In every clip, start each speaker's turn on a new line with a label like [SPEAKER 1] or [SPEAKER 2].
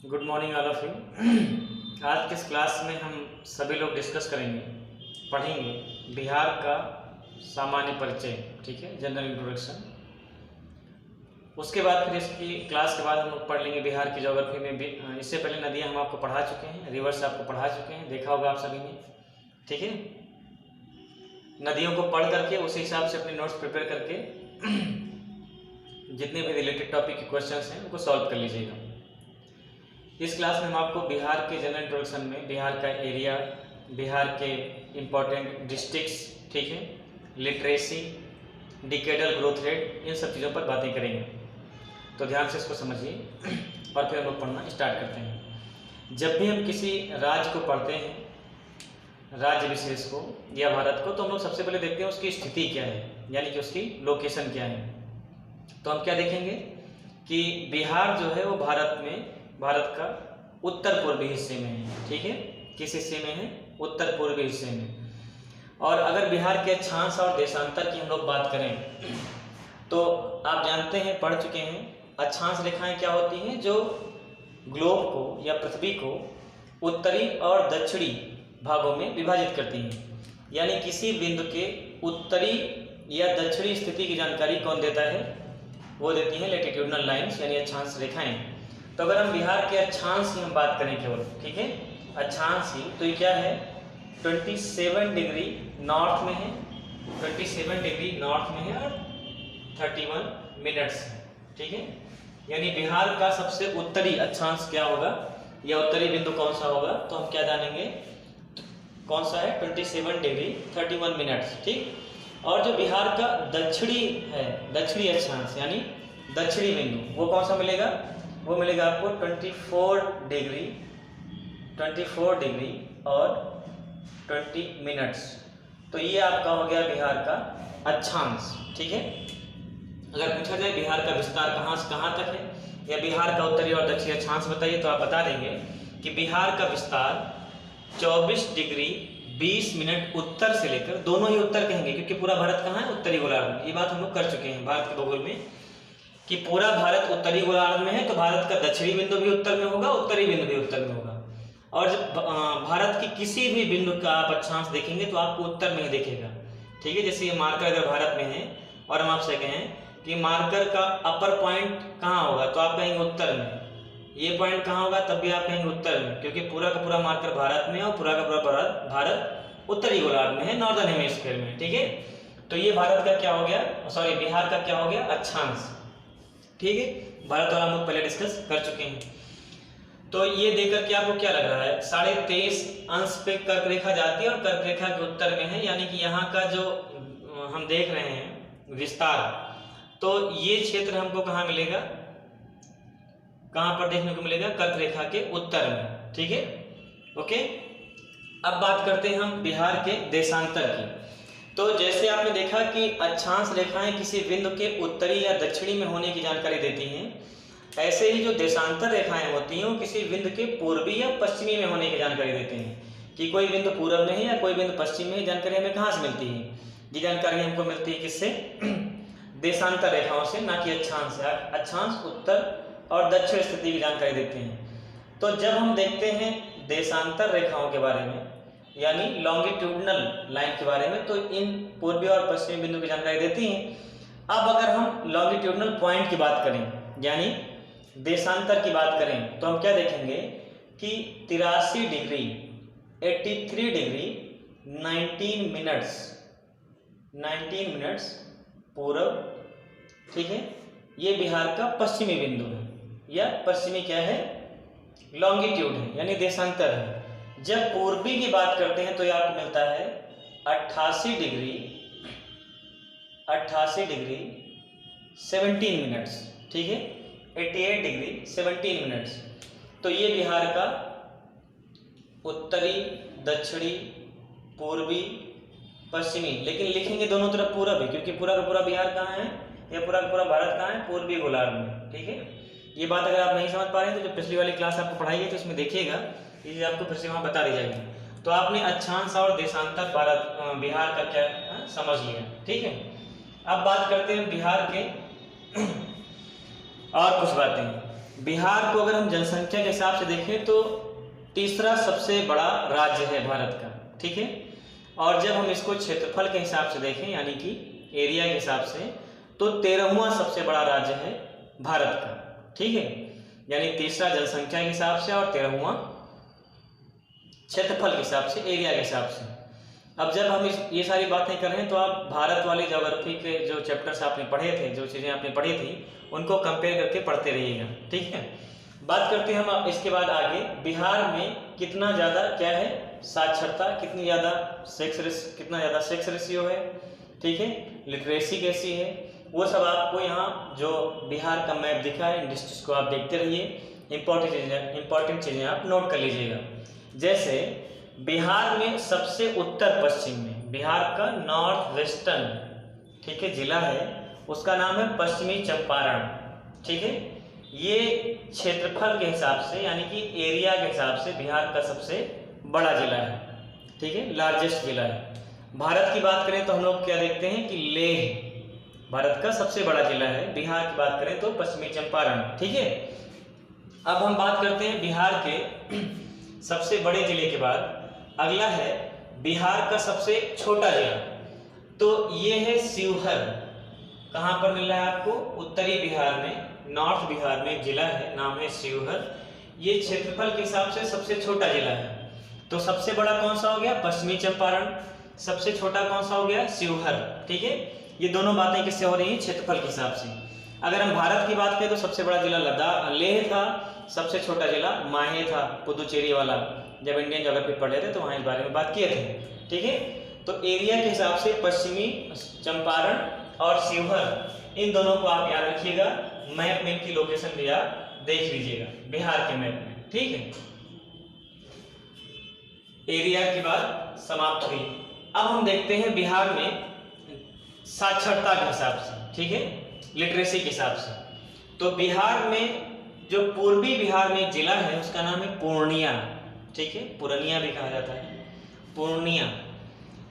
[SPEAKER 1] Good morning all of you. आज के इस क्लास में हम सभी लोग डिस्कस करेंगे, पढ़ेंगे बिहार का सामान्य परिचय, ठीक है, जनरल इंट्रोडक्शन। उसके बाद फिर इसकी क्लास के बाद हम लोग पढ़ लेंगे बिहार की ज्योग्राफी में भी। इससे पहले नदियाँ हम आपको पढ़ा चुके हैं, रिवर्स आपको पढ़ा चुके हैं, देखा होगा आप सभी ने, ठीक है। नदियों को पढ़ करके उस हिसाब से अपने नोट्स प्रिपेयर करके जितने भी रिलेटेड टॉपिक के क्वेश्चंस हैं उनको सॉल्व कर लीजिएगा। इस क्लास में हम आपको बिहार के जनरल इंट्रोडक्शन में बिहार का एरिया, बिहार के इम्पोर्टेंट डिस्ट्रिक्ट्स, ठीक है, लिटरेसी, डिकेडल ग्रोथ रेट, इन सब चीज़ों पर बातें करेंगे। तो ध्यान से इसको समझिए और फिर हम लोग पढ़ना स्टार्ट करते हैं। जब भी हम किसी राज्य को पढ़ते हैं, राज्य विशेष को या भारत को, तो हम लोग सबसे पहले देखते हैं उसकी स्थिति क्या है, यानी कि उसकी लोकेशन क्या है। तो हम क्या देखेंगे कि बिहार जो है वो भारत का उत्तर पूर्वी हिस्से में है, ठीक है। किस हिस्से में है? उत्तर पूर्वी हिस्से में। और अगर बिहार के अक्षांश और देशांतर की हम लोग बात करें तो आप जानते हैं, पढ़ चुके हैं, अक्षांश रेखाएं क्या होती हैं? जो ग्लोब को या पृथ्वी को उत्तरी और दक्षिणी भागों में विभाजित करती हैं। यानी किसी बिंदु के उत्तरी या दक्षिणी स्थिति की जानकारी कौन देता है? वो देती है लैटिट्यूडनल लाइन्स, यानी अक्षांश रेखाएं। तो अगर हम बिहार के अक्षांश की हम बात करें केवल, ठीक है, अक्षांश ही, तो ये क्या है? 27 डिग्री नॉर्थ में है, 27 डिग्री नॉर्थ में है और 31 मिनट्स है, ठीक है। यानी बिहार का सबसे उत्तरी अक्षांश क्या होगा या उत्तरी बिंदु कौन सा होगा? तो हम क्या जानेंगे, कौन सा है? 27 डिग्री 31 मिनट्स, ठीक। और जो बिहार का दक्षिणी है, दक्षिणी अक्षांश यानी दक्षिणी बिंदु, वो कौन सा मिलेगा? वो मिलेगा आपको 24 डिग्री और 20 मिनट्स। तो ये आपका हो गया बिहार का अक्षांश, ठीक है। अगर पूछा जाए बिहार का विस्तार कहाँ से कहाँ तक है या बिहार का उत्तरी और दक्षिणी अक्षांश बताइए, तो आप बता देंगे कि बिहार का विस्तार 24 डिग्री 20 मिनट उत्तर से लेकर, दोनों ही उत्तर कहेंगे क्योंकि पूरा भारत कहाँ है? उत्तरी गोलार्ध में। ये बात हम लोग कर चुके हैं भारत के भूगोल में कि पूरा भारत उत्तरी गोलार्ध में है, तो भारत का दक्षिणी बिंदु भी उत्तर में होगा, उत्तरी बिंदु भी उत्तर में होगा। और जब भारत की किसी भी बिंदु का आप अक्षांश देखेंगे तो आपको उत्तर में ही दिखेगा, ठीक है। जैसे ये मार्कर अगर भारत में है और हम आपसे कहें कि मार्कर का अपर पॉइंट कहाँ होगा, तो आप कहेंगे उत्तर में। ये पॉइंट कहाँ होगा, तब भी आप कहेंगे उत्तर में, क्योंकि पूरा का पूरा मार्कर भारत में है और पूरा का पूरा भारत उत्तरी गोलार्ध में है, नॉर्दर्न हेमिस्फीयर में, ठीक है। तो ये भारत का क्या हो गया, सॉरी बिहार का क्या हो गया? अक्षांश, ठीक है। भारत वाला हम लोग पहले डिस्कस कर चुके हैं। तो ये देख करके आपको क्या लग रहा है? 23.5 अंश पे कर्क रेखा जाती है और कर्क रेखा के उत्तर में है, यानी कि यहाँ का जो हम देख रहे हैं विस्तार, तो ये क्षेत्र हमको कहाँ मिलेगा, कहाँ पर देखने को मिलेगा? कर्क रेखा के उत्तर में, ठीक है, ओके। अब बात करते हैं हम बिहार के देशांतर की। तो जैसे आपने देखा कि अक्षांश रेखाएं किसी बिंदु के उत्तरी या दक्षिणी में होने की जानकारी देती हैं, ऐसे ही जो देशांतर रेखाएं होती हैं वो किसी बिंदु के पूर्वी या पश्चिमी में होने की जानकारी देते हैं कि कोई बिंदु पूर्व में है या कोई बिंदु पश्चिम में है। जानकारी हमें कहाँ से मिलती है? ये जानकारी हमको मिलती है किससे? देशांतर रेखाओं से, ना कि अक्षांश से। अक्षांश उत्तर और दक्षिण स्थिति की जानकारी देते हैं। तो जब हम देखते हैं देशांतर रेखाओं के बारे में, यानी लॉन्गिट्यूडनल लाइन के बारे में, तो इन पूर्वी और पश्चिमी बिंदु की जानकारी देती हैं। अब अगर हम लॉन्गिट्यूडनल पॉइंट की बात करें, यानी देशांतर की बात करें, तो हम क्या देखेंगे कि 83 डिग्री 83 डिग्री 19 मिनट्स पूर्व, ठीक है, ये बिहार का पश्चिमी बिंदु है या पश्चिमी क्या है? लॉन्गिट्यूड है, यानी देशांतर है। जब पूर्वी की बात करते हैं तो ये आपको मिलता है 88 डिग्री 17 मिनट्स, ठीक है, 88 डिग्री 17 मिनट्स। तो ये बिहार का उत्तरी, दक्षिणी, पूर्वी, पश्चिमी, लेकिन लिखेंगे दोनों तरफ पूरब है, क्योंकि पूरा का पूरा बिहार कहाँ है या पूरा का पूरा भारत कहाँ है? पूर्वी गोलार्ध में, ठीक है। ये बात अगर आप नहीं समझ पा रहे हैं तो जो पिछली वाली क्लास आपको पढ़ाई है तो उसमें देखिएगा, ये आपको फिर से वहाँ बता दी जाएगी। तो आपने अक्षांश और देशांतर बिहार का क्या समझ लिया, ठीक है। अब बात करते हैं बिहार के और कुछ बातें। बिहार को अगर हम जनसंख्या के हिसाब से देखें तो तीसरा सबसे बड़ा राज्य है भारत का, ठीक है। और जब हम इसको क्षेत्रफल के हिसाब से देखें यानी कि एरिया के हिसाब से तो 13वां सबसे बड़ा राज्य है भारत का, ठीक है। यानी तीसरा जनसंख्या के हिसाब से और 13वां क्षेत्रफल के हिसाब से, एरिया के हिसाब से। अब जब हम ये सारी बातें कर रहे हैं तो आप भारत वाले ज्योग्राफी के जो चैप्टर्स आपने पढ़े थे, जो चीज़ें आपने पढ़ी थी, उनको कंपेयर करके पढ़ते रहिएगा, ठीक है। बात करते हैं हम इसके बाद आगे, बिहार में कितना ज़्यादा क्या है साक्षरता, कितनी ज़्यादा कितना ज़्यादा सेक्स रेशियो है, ठीक है, लिटरेसी कैसी है, वो सब आपको यहाँ जो बिहार का मैप दिखा है, इन डिस्ट्रिक्ट्स को आप देखते रहिए, इंपॉर्टेंट चीज़ें आप नोट कर लीजिएगा। जैसे बिहार में सबसे उत्तर पश्चिम में, बिहार का नॉर्थ वेस्टर्न, ठीक है, जिला है, उसका नाम है पश्चिमी चंपारण, ठीक है। ये क्षेत्रफल के हिसाब से यानी कि एरिया के हिसाब से बिहार का सबसे बड़ा जिला है, ठीक है, लार्जेस्ट जिला है। भारत की बात करें तो हम लोग क्या देखते हैं कि लेह भारत का सबसे बड़ा जिला है, बिहार की बात करें तो पश्चिमी चंपारण, ठीक है। अब हम बात करते हैं बिहार के सबसे बड़े जिले के बाद अगला है बिहार का सबसे छोटा जिला, तो ये है शिवहर। कहाँ पर मिल रहा है आपको? उत्तरी बिहार में, नॉर्थ बिहार में एक जिला है, नाम है शिवहर। ये क्षेत्रफल के हिसाब से सबसे छोटा जिला है। तो सबसे बड़ा कौन सा हो गया? पश्चिमी चंपारण। सबसे छोटा कौन सा हो गया? शिवहर, ठीक है। ये दोनों बातें किससे हो रही हैं? क्षेत्रफल के हिसाब से। अगर हम भारत की बात करें तो सबसे बड़ा जिला लद्दाख लेह था, सबसे छोटा जिला माहे था, पुदुचेरी वाला। जब इंडियन ज्योग्राफी पढ़ रहे थे तो वहाँ इस बारे में बात किए थे, ठीक है। तो एरिया के हिसाब से पश्चिमी चंपारण और शिवहर, इन दोनों को आप याद रखिएगा। मैप में इनकी लोकेशन भी आप देख लीजिएगा बिहार के मैप में, ठीक है। एरिया की बात समाप्त हुई। अब हम देखते हैं बिहार में साक्षरता के हिसाब से, ठीक है, लिटरेसी के हिसाब से। तो बिहार में जो पूर्वी बिहार में एक जिला है उसका नाम है पूर्णिया, ठीक है, पूर्णिया भी कहा जाता है, पूर्णिया।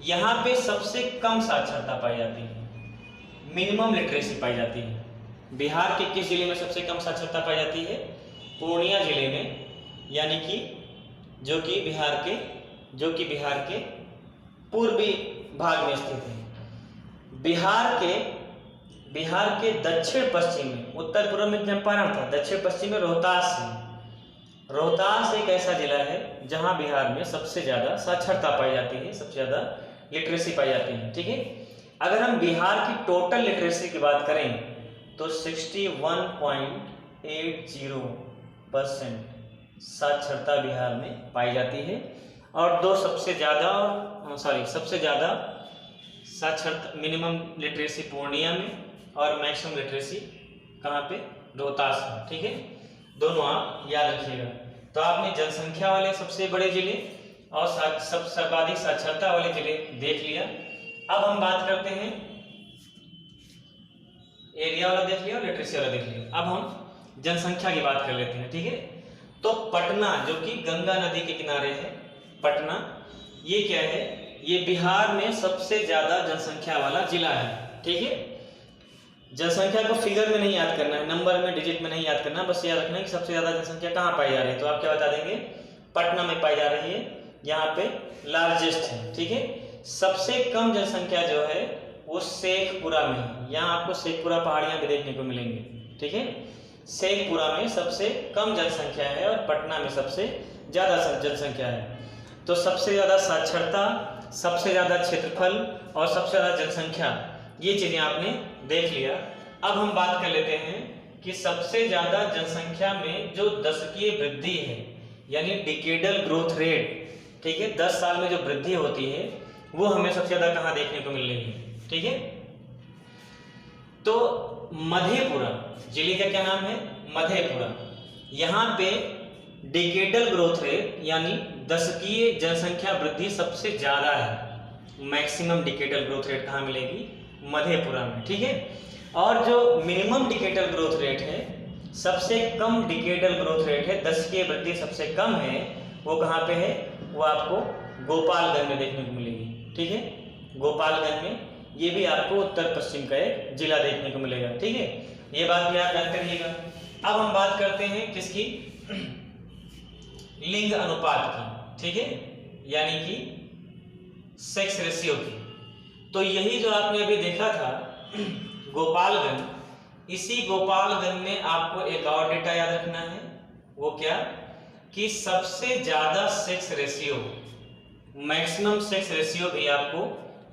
[SPEAKER 1] यहाँ पे सबसे कम साक्षरता पाई जाती है, मिनिमम लिटरेसी पाई जाती है। बिहार के किस जिले में सबसे कम साक्षरता पाई जाती है? पूर्णिया जिले में, यानी कि जो कि बिहार के पूर्वी भाग में स्थित है। बिहार के दक्षिण पश्चिम में, उत्तर पूर्व में चंपारण था, दक्षिण पश्चिम में रोहतास है। रोहतास एक ऐसा जिला है जहां बिहार में सबसे ज्यादा साक्षरता पाई जाती है, सबसे ज्यादा लिटरेसी पाई जाती है, ठीक है। अगर हम बिहार की टोटल लिटरेसी की बात करें तो 61.80% साक्षरता बिहार में पाई जाती है। और सबसे ज़्यादा साक्षरता मिनिमम लिटरेसी पूर्णिया में और मैक्सिमम लिटरेसी कहाँ पे? रोहतास में, ठीक है। दोनों आप याद रखिएगा। तो आपने जनसंख्या वाले सबसे बड़े जिले और सर्वाधिक साक्षरता वाले जिले देख लिया। अब हम बात करते हैं, एरिया वाला देख लिया और लिटरेसी वाला देख लिया। अब हम जनसंख्या की बात कर लेते हैं, ठीक है। तो पटना जो कि गंगा नदी के किनारे है, पटना, ये क्या है? ये बिहार में सबसे ज्यादा जनसंख्या वाला जिला है, ठीक है। जनसंख्या को फिगर में नहीं याद करना है, नंबर में, डिजिट में नहीं याद करना, बस याद रखना है कि सबसे ज्यादा जनसंख्या कहाँ पाई जा रही है। तो आप क्या बता देंगे? पटना में पाई जा रही है, यहाँ पे लार्जेस्ट है, ठीक है। सबसे कम जनसंख्या जो है वो शेखपुरा में है। यहाँ आपको शेखपुरा पहाड़ियाँ भी देखने को मिलेंगी, ठीक है। शेखपुरा में सबसे कम जनसंख्या है और पटना में सबसे ज्यादा जनसंख्या है। तो सबसे ज्यादा साक्षरता, सबसे ज्यादा क्षेत्रफल और सबसे ज्यादा जनसंख्या, ये चीजें आपने देख लिया। अब हम बात कर लेते हैं कि सबसे ज्यादा जनसंख्या में जो दशकीय वृद्धि है, यानी डिकेडल ग्रोथ रेट, ठीक है, 10 साल में जो वृद्धि होती है वो हमें सबसे ज्यादा कहाँ देखने को मिल रही है, ठीक है। तो मधेपुरा जिले का क्या नाम है? मधेपुरा। यहाँ पे डिकेडल ग्रोथ रेट यानी दशकीय जनसंख्या वृद्धि सबसे ज्यादा है। मैक्सिमम डिकेडल ग्रोथ रेट कहाँ मिलेगी? मधेपुरा में, ठीक है। और जो मिनिमम डिकेडल ग्रोथ रेट है, सबसे कम डिकेडल ग्रोथ रेट है, दशकीय वृद्धि सबसे कम है, वो कहाँ पे है? वो आपको गोपालगंज में देखने को मिलेगी, ठीक है। गोपालगंज में, ये भी आपको उत्तर पश्चिम का एक जिला देखने को मिलेगा, ठीक है। ये बात भी आप जानते रहिएगा। अब हम बात करते हैं किसकी, लिंग अनुपात की, ठीक है, यानी कि सेक्स रेशियो की। तो यही जो आपने अभी देखा था गोपालगंज, इसी गोपालगंज में आपको एक और डेटा याद रखना है, वो क्या कि सबसे ज्यादा sex ratio, maximum sex ratio भी आपको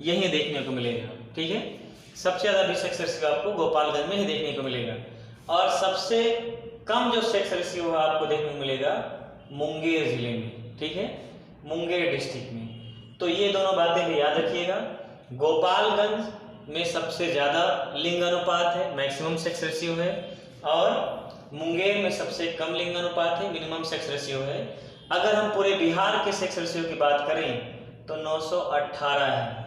[SPEAKER 1] यही देखने को मिलेगा, ठीक है। सबसे ज्यादा भी सेक्स रेशियो आपको गोपालगंज में ही देखने को मिलेगा, और सबसे कम जो सेक्स रेशियो आपको देखने को मिलेगा मुंगेर जिले में, ठीक है, मुंगेर डिस्ट्रिक्ट में। तो ये दोनों बातें भी याद रखिएगा, गोपालगंज में सबसे ज्यादा लिंग अनुपात है, मैक्सिमम सेक्स रेशियो है, और मुंगेर में सबसे कम लिंग अनुपात है, मिनिमम सेक्स रेशियो है। अगर हम पूरे बिहार के सेक्स रेशियो की बात करें तो 918 है।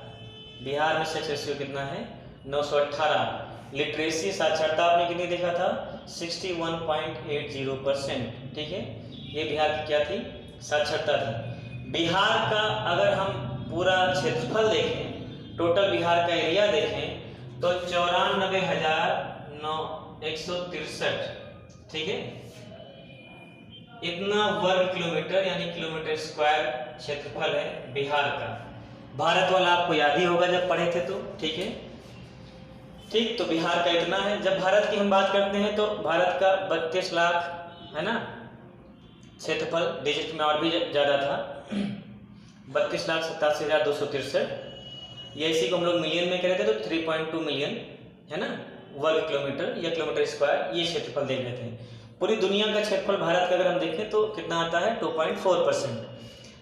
[SPEAKER 1] बिहार में सेक्स रेशियो कितना है, 918। लिटरेसी साक्षरता आपने कितनी देखा था, 61.80%, ठीक है, ये बिहार की क्या थी, साक्षरता थी। बिहार का अगर हम पूरा क्षेत्रफल देखें, टोटल बिहार का एरिया देखें तो 94,163, ठीक है, इतना वर्ग किलोमीटर यानी किलोमीटर स्क्वायर क्षेत्रफल है बिहार का। भारत वाला आपको याद ही होगा जब पढ़े थे तो, ठीक है, ठीक। तो बिहार का इतना है। जब भारत की हम बात करते हैं तो भारत का 32 लाख है ना क्षेत्रफल, डिजिट में और भी ज़्यादा था, 32,87,263। ये इसी को हम लोग मिलियन में कह रहे थे तो 3.2 मिलियन है ना वर्ग किलोमीटर या किलोमीटर स्क्वायर, ये क्षेत्रफल देख लेते हैं। पूरी दुनिया का क्षेत्रफल भारत का अगर हम देखें तो कितना आता है, 2.4%।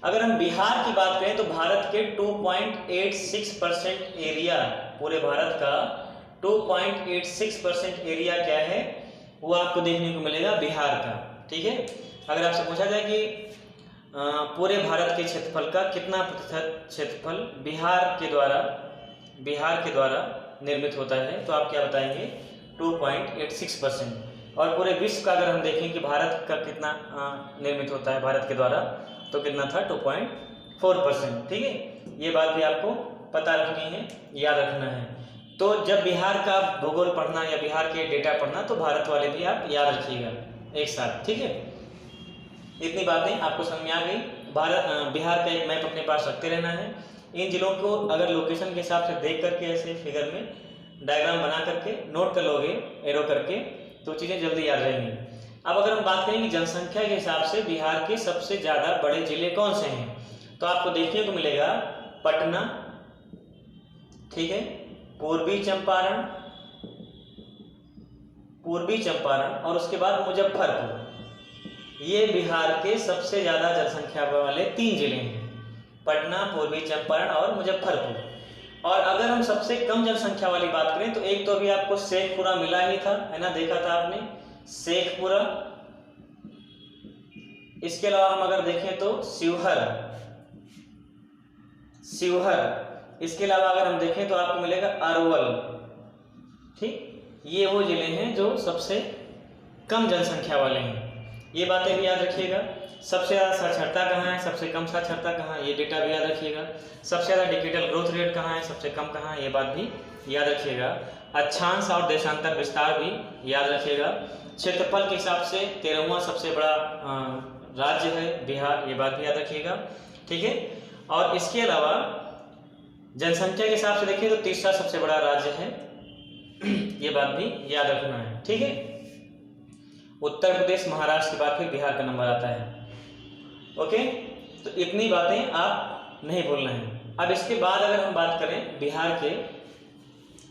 [SPEAKER 1] अगर हम बिहार की बात करें तो भारत के 2.86% एरिया, पूरे भारत का 2.86% एरिया क्या है, वो आपको देखने को मिलेगा बिहार का, ठीक है। अगर आपसे पूछा जाए कि पूरे भारत के क्षेत्रफल का कितना प्रतिशत क्षेत्रफल बिहार के द्वारा निर्मित होता है, तो आप क्या बताएंगे, 2.86%। और पूरे विश्व का अगर हम देखें कि भारत का कितना निर्मित होता है भारत के द्वारा, तो कितना था, 2.4%, ठीक है। ये बात भी आपको पता रखनी है, याद रखना है। तो जब बिहार का भूगोल पढ़ना या बिहार के डेटा पढ़ना तो भारत वाले भी आप याद रखिएगा एक साथ, ठीक है। इतनी बातें आपको समझ में आ गई। बिहार का एक मैप अपने पास रखते रहना है। इन जिलों को अगर लोकेशन के हिसाब से देख करके ऐसे फिगर में डायग्राम बना करके नोट कर लोगे एरो करके, तो चीज़ें जल्दी याद रहेंगी। अब अगर हम बात करें कि जनसंख्या के हिसाब से बिहार के सबसे ज़्यादा बड़े जिले कौन से हैं, तो आपको देखने को मिलेगा पटना, ठीक है, पूर्वी चंपारण और उसके बाद मुजफ्फरपुर। ये बिहार के सबसे ज़्यादा जनसंख्या वाले 3 जिले हैं, पटना, पूर्वी चंपारण और मुजफ्फरपुर। और अगर हम सबसे कम जनसंख्या वाली बात करें तो एक तो अभी आपको शेखपुरा मिला ही था, है ना, देखा था आपने शेखपुरा। इसके अलावा हम अगर देखें तो शिवहर। इसके अलावा अगर हम देखें तो आपको मिलेगा अरवल, ठीक। ये वो जिले हैं जो सबसे कम जनसंख्या वाले हैं। ये बातें भी याद रखिएगा। सबसे ज़्यादा साक्षरता कहाँ है, सबसे कम साक्षरता कहाँ है, ये डेटा भी याद रखिएगा। सबसे ज़्यादा डिजिटल ग्रोथ रेट कहाँ है, सबसे कम कहाँ है, ये बात भी याद रखिएगा। अक्षांश और देशांतर विस्तार भी याद रखिएगा। क्षेत्रफल के हिसाब से 13वां सबसे बड़ा राज्य है बिहार, ये बात भी याद रखिएगा, ठीक है। और इसके अलावा जनसंख्या के हिसाब से देखिए तो तीसरा सबसे बड़ा राज्य है, ये बात भी याद रखना है, ठीक है। उत्तर प्रदेश, महाराष्ट्र के बाद फिर बिहार का नंबर आता है, ओके। तो इतनी बातें आप नहीं भूलना है। अब इसके बाद अगर हम बात करें बिहार के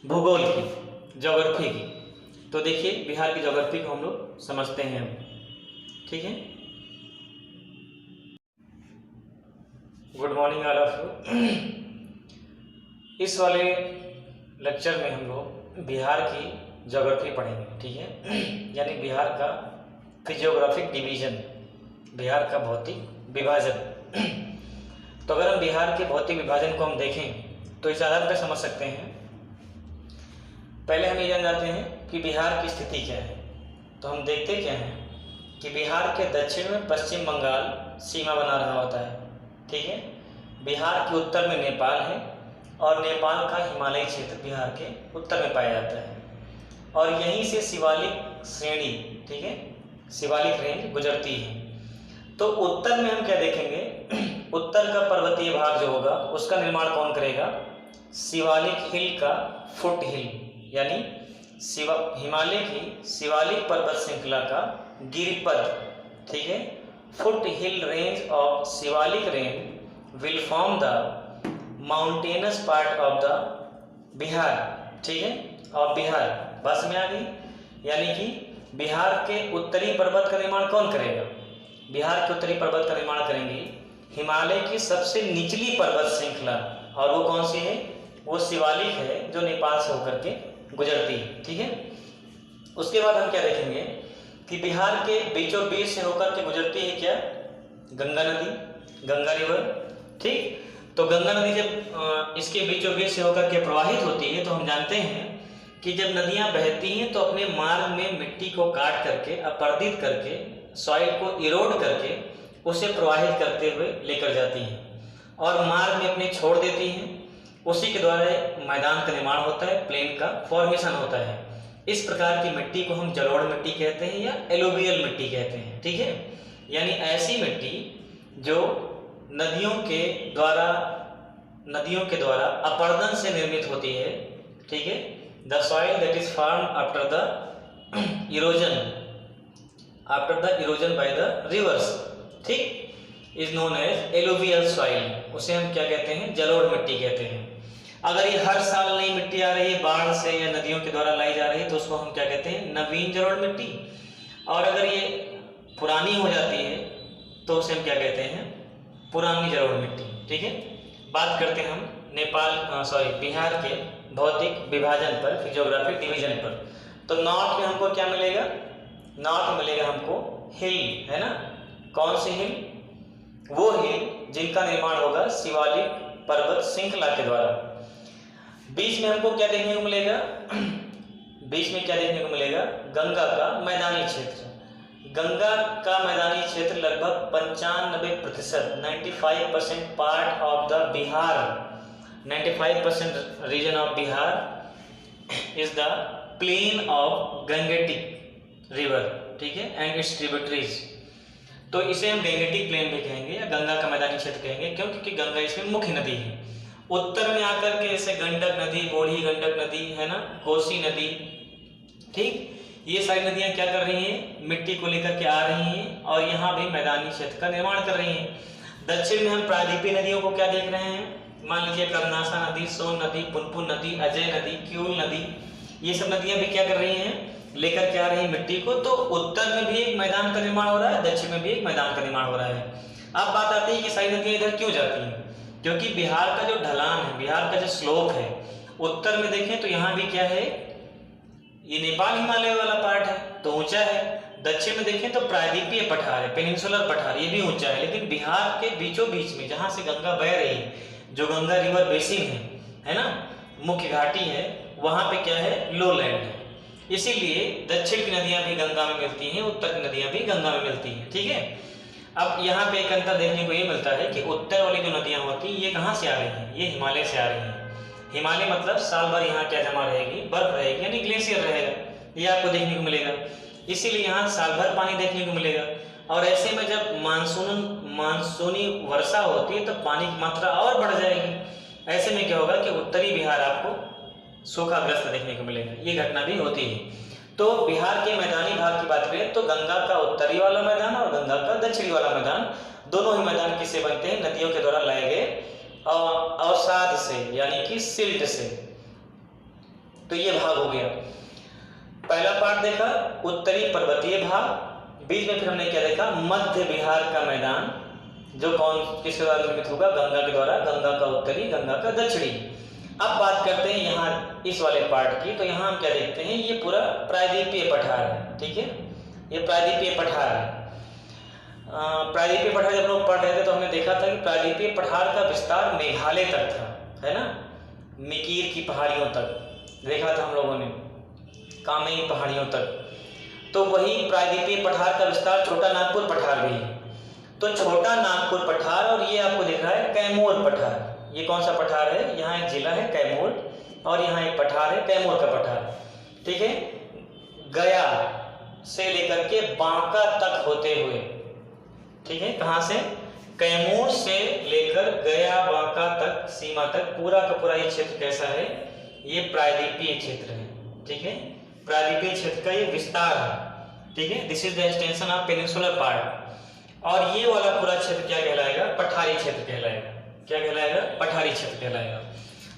[SPEAKER 1] भूगोल की, ज्योग्राफी की, तो देखिए बिहार की ज्योग्राफी को हम लोग समझते हैं, ठीक है। Good morning all of you. इस वाले लेक्चर में हम लोग बिहार की ज्योग्राफी पढ़ेंगे, ठीक है, यानी बिहार का फिजियोग्राफिक डिवीजन, बिहार का भौतिक विभाजन। तो अगर हम बिहार के भौतिक विभाजन को हम देखें तो इस आधार पर समझ सकते हैं। पहले हम ये जान जाते हैं कि बिहार की स्थिति क्या है। तो हम देखते क्या हैं कि बिहार के दक्षिण में पश्चिम बंगाल सीमा बना रहा होता है, ठीक है। बिहार के उत्तर में नेपाल है और नेपाल का हिमालयी क्षेत्र बिहार के उत्तर में पाया जाता है। और यहीं से शिवालिक श्रेणी, ठीक है, शिवालिक रेंज गुजरती है। तो उत्तर में हम क्या देखेंगे, उत्तर का पर्वतीय भाग जो होगा उसका निर्माण कौन करेगा, शिवालिक हिल का फुट हिल, यानी हिमालय की शिवालिक पर्वत श्रृंखला का गिरिपद, ठीक है, foot hill range of Shivalik range will form the mountainous part of the Bihar, ठीक है, और बिहार बस में आ गई, यानी कि बिहार के उत्तरी पर्वत का निर्माण कौन करेगा, बिहार के उत्तरी पर्वत का निर्माण करेंगे हिमालय की सबसे निचली पर्वत श्रृंखला, और वो कौन सी है, वो शिवालिक है जो नेपाल से होकर के गुजरती है, ठीक है। उसके बाद हम क्या देखेंगे कि बिहार के बीचों बीच से होकर के गुजरती है क्या, गंगा नदी, गंगा रिवर, ठीक। तो गंगा नदी जब इसके बीचों बीच से होकर के प्रवाहित होती है तो हम जानते हैं कि जब नदियां बहती हैं तो अपने मार्ग में मिट्टी को काट करके, अपरदित करके, सॉइल को इरोड करके उसे प्रवाहित करते हुए लेकर जाती हैं और मार्ग में अपने छोड़ देती हैं। उसी के द्वारा मैदान का निर्माण होता है, प्लेन का फॉर्मेशन होता है। इस प्रकार की मिट्टी को हम जलोढ़ मिट्टी कहते हैं या एलुवियल मिट्टी कहते हैं, ठीक है, यानी ऐसी मिट्टी जो नदियों के द्वारा अपरदन से निर्मित होती है, ठीक है। The soil that is formed after the erosion by the rivers, ठीक, is known as alluvial soil. उसे हम क्या कहते हैं, जलोढ़ मिट्टी कहते हैं। अगर ये हर साल नई मिट्टी आ रही है बाढ़ से या नदियों के द्वारा लाई जा रही है तो उसको हम क्या कहते हैं, नवीन जलोढ़ मिट्टी। और अगर ये पुरानी हो जाती है तो उसे हम क्या कहते हैं, पुरानी जलोढ़ मिट्टी, ठीक है। बात करते हैं हम बिहार के भौतिक विभाजन पर, फिजियोग्राफिक डिवीजन पर। तो नॉर्थ में हमको क्या मिलेगा, नॉर्थ में मिलेगा हमको हिल, है ना। कौन सी हिल, वो हिल जिनका निर्माण होगा शिवालिक पर्वत श्रृंखला के द्वारा। बीच में हमको क्या देखने को मिलेगा, बीच में क्या देखने को मिलेगा, गंगा का मैदानी क्षेत्र। गंगा का मैदानी क्षेत्र लगभग 95%, 95% part of the Bihar, 95% region of Bihar is the plain of Gangetic river, ठीक है, एंड इट्स ट्रिब्यूटरीज। तो इसे हम गंगेटिक प्लेन भी कहेंगे या गंगा का मैदानी क्षेत्र कहेंगे, क्योंकि गंगा इसमें मुख्य नदी है। उत्तर में आकर के जैसे गंडक नदी, बूढ़ी गंडक नदी, है ना, कोसी नदी, ठीक, ये सारी नदियां क्या कर रही हैं, मिट्टी को लेकर के आ रही हैं और यहाँ भी मैदानी क्षेत्र का निर्माण कर रही हैं। दक्षिण में हम प्रायद्वीपीय नदियों को क्या देख रहे हैं, मान लीजिए कर्मनाशा नदी, सोन नदी, पुनपुन नदी, अजय नदी, क्यूल नदी, ये सब नदियां भी क्या कर रही हैं, लेकर के आ रही है मिट्टी को। तो उत्तर में भी एक मैदान का निर्माण हो रहा है, दक्षिण में भी एक मैदान का निर्माण हो रहा है। अब बात आती है कि सारी नदियां इधर क्यों जाती हैं, क्योंकि बिहार का जो ढलान है, बिहार का जो स्लोप है, उत्तर में देखें तो यहाँ भी क्या है, ये नेपाल हिमालय वाला पार्ट है तो ऊंचा है। दक्षिण में देखें तो प्रायद्वीपीय पठार है, पेनिनसुलर पठार, ये भी ऊंचा है। लेकिन बिहार के बीचों बीच में जहाँ से गंगा बह रही है, जो गंगा रिवर बेसिन है ना, मुख्य घाटी है, वहाँ पे क्या है, लो लैंड है। इसीलिए दक्षिण की नदियां भी गंगा में मिलती हैं, उत्तर की नदियां भी गंगा में मिलती हैं, ठीक है। अब यहाँ पे एक अंतर देखने को ये मिलता है कि उत्तर वाली जो नदियां होती हैं ये कहाँ से आ रही हैं, ये हिमालय से आ रही हैं। हिमालय मतलब साल भर यहाँ क्या जमा रहेगी, बर्फ रहेगी, यानी ग्लेशियर रहेगा, ये आपको देखने को मिलेगा। इसीलिए यहाँ साल भर पानी देखने को मिलेगा। और ऐसे में जब मानसूनी वर्षा होती है तो पानी की मात्रा और बढ़ जाएगी। ऐसे में क्या होगा कि उत्तरी बिहार आपको सूखाग्रस्त देखने को मिलेगा, ये घटना भी होती है। तो बिहार के मैदानी भाग की बात करें तो गंगा का उत्तरी वाला मैदान और गंगा का दक्षिणी वाला मैदान, दोनों ही मैदान किससे बनते हैं, नदियों के द्वारा लाए गए अवसाद से, यानी कि सिल्ट से। तो ये भाग हो गया, पहला पार्ट देखा उत्तरी पर्वतीय भाग। बीच में फिर हमने क्या देखा, मध्य बिहार का मैदान, जो किसके द्वारा निर्मित होगा, गंगा के द्वारा, गंगा का उत्तरी, गंगा का दक्षिणी। अब बात करते हैं यहाँ इस वाले पार्ट की। तो यहाँ हम क्या देखते हैं, ये पूरा प्रायद्वीपीय पठार है, ठीक है, ये प्रायद्वीपीय पठार है। प्रायद्वीपीय पठार जब लोग पढ़ रहे थे तो हमने देखा था कि प्रायद्वीपीय पठार का विस्तार मेघालय तक था, है ना, मिकीर की पहाड़ियों तक देखा था हम लोगों ने, कामेंग पहाड़ियों तक। तो वही प्रायद्वीपीय पठार का विस्तार छोटा नागपुर पठार भी है। तो छोटा नागपुर पठार, और ये आपको दिख रहा है कैमूर पठार। ये कौन सा पठार है, यहाँ एक जिला है कैमूर और यहाँ एक पठार है कैमूर का पठार, ठीक है। गया से लेकर के बांका तक होते हुए, ठीक है, कहां से, कैमूर से लेकर गया बांका तक सीमा तक पूरा का पूरा ये क्षेत्र कैसा है, ये प्रायद्वीपीय क्षेत्र है, ठीक है, प्रायद्वीपीय क्षेत्र का ये विस्तार है, ठीक है, this is the extension of peninsular part. और ये वाला पूरा क्षेत्र क्या कहलाएगा, पठारी क्षेत्र कहलाएगा, क्या कहलाएगा, पठारी क्षेत्र कहलाएगा।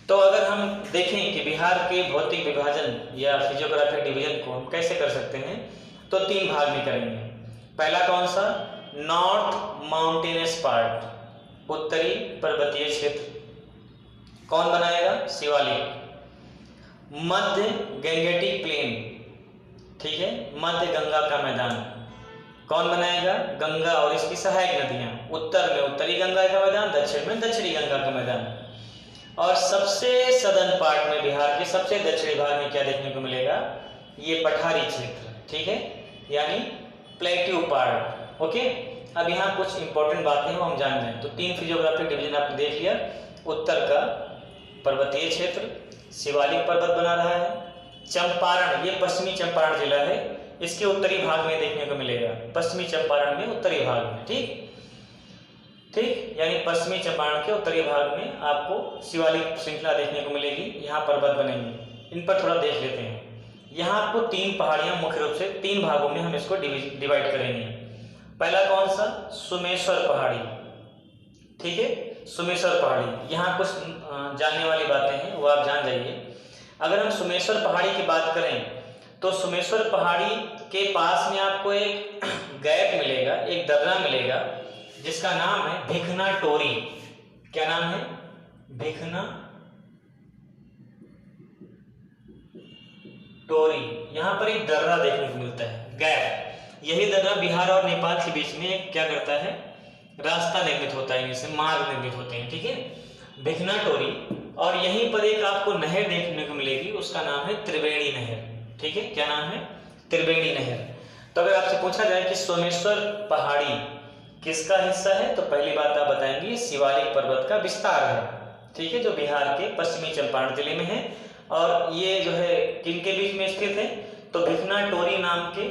[SPEAKER 1] तो अगर हम देखें कि बिहार के भौतिक विभाजन या फिजियोग्राफिक डिवीजन को हम कैसे कर सकते हैं, तो 3 भाग में करेंगे। पहला कौन सा, नॉर्थ माउंटेनस पार्ट, उत्तरी पर्वतीय क्षेत्र, कौन बनाएगा, शिवालिक। मध्य गैंगेटिक प्लेन, ठीक है, मध्य गंगा का मैदान, कौन बनाएगा, गंगा और इसकी सहायक नदियां, उत्तर में उत्तरी गंगा का मैदान, दक्षिण में दक्षिणी गंगा का मैदान। और सबसे सदर्न पार्ट में, बिहार के सबसे दक्षिणी भाग में क्या देखने को मिलेगा, ये पठारी क्षेत्र, ठीक है, यानी प्लेट्यू पार्ट। ओके, अब यहाँ कुछ इंपॉर्टेंट बातें हैं वो हम जान जाएं। तो 3 फिजियोग्राफिक डिवीजन आपने देख लिया। उत्तर का पर्वतीय क्षेत्र, शिवालिक पर्वत बना रहा है। चंपारण, ये पश्चिमी चंपारण जिला है, इसके उत्तरी भाग में देखने को मिलेगा, पश्चिमी चंपारण में उत्तरी भाग में, ठीक ठीक, यानी पश्चिमी चंपारण के उत्तरी भाग में आपको शिवालिक श्रृंखला देखने को मिलेगी, यहाँ पर्वत बनेंगे। इन पर थोड़ा देख लेते हैं। यहाँ आपको 3 पहाड़ियाँ मुख्य रूप से 3 भागों में हम इसको डिवाइड करेंगे। पहला कौन सा, सुमेश्वर पहाड़ी, ठीक है, सुमेश्वर पहाड़ी। यहाँ कुछ जानने वाली बातें हैं वो आप जान जाइए। अगर हम सुमेश्वर पहाड़ी की बात करें तो सुमेश्वर पहाड़ी के पास में आपको एक गैप मिलेगा, एक दर्रा मिलेगा, जिसका नाम है भिखना टोरी। क्या नाम है, भिखना टोरी। यहाँ पर एक दर्रा देखने को मिलता है, गैप। यही दर्रा बिहार और नेपाल के बीच में एक क्या करता है, रास्ता निर्मित होता है, इनसे मार्ग निर्मित होते हैं, ठीक है, भिखना टोरी। और यहीं पर एक आपको नहर देखने को मिलेगी, उसका नाम है त्रिवेणी नहर, ठीक है, क्या नाम है, त्रिवेणी नहर। तो अगर आपसे पूछा जाए कि सोमेश्वर पहाड़ी किसका हिस्सा है, तो पहली बात आप बताएंगे शिवालिक पर्वत का विस्तार है, ठीक है, जो बिहार के पश्चिमी चंपारण जिले में है। और ये जो है किनके बीच में स्थित है, तो भिखना टोरी नाम के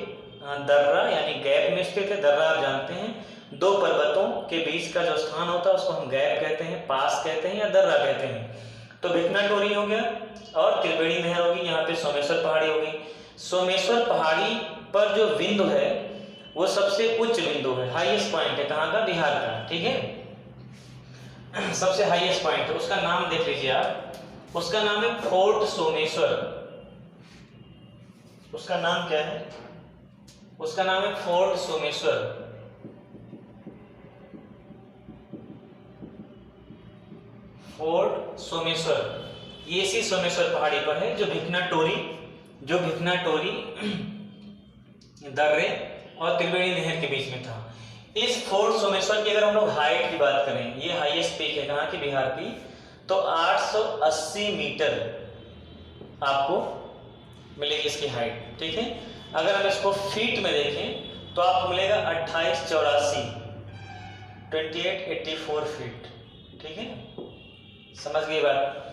[SPEAKER 1] दर्रा यानी गैप में स्थित है। दर्रा आप जानते हैं 2 पर्वतों के बीच का जो स्थान होता है उसको हम गैप कहते हैं, पास कहते हैं या दर्रा कहते हैं। तो भिखना टोरी हो गया और त्रिवेणी नहर होगी, यहाँ पे सोमेश्वर पहाड़ी होगी। सोमेश्वर पहाड़ी पर जो बिंदु है वो सबसे उच्च बिंदु है, हाईएस्ट पॉइंट है, कहाँ का, बिहार का, ठीक है, सबसे हाईएस्ट पॉइंट है। उसका नाम देख लीजिए आप, उसका नाम है फोर्ट सोमेश्वर। उसका नाम क्या है, उसका नाम है फोर्ट सोमेश्वर। फोर्ट सोमेश्वर, ये इसी सोमेश्वर पहाड़ी पर है, जो भिखना टोरी दर्रे और त्रिवेणी नहर के बीच में था। इस फोर्ट सोमेश्वर की अगर हम लोग हाइट की बात करें, ये हाईएस्ट पीक है कहाँ की, बिहार की, तो 880 मीटर आपको मिलेगी इसकी हाइट, ठीक है। अगर हम इसको फीट में देखें तो आपको मिलेगा 2884 फीट, ठीक है, समझ गई बात।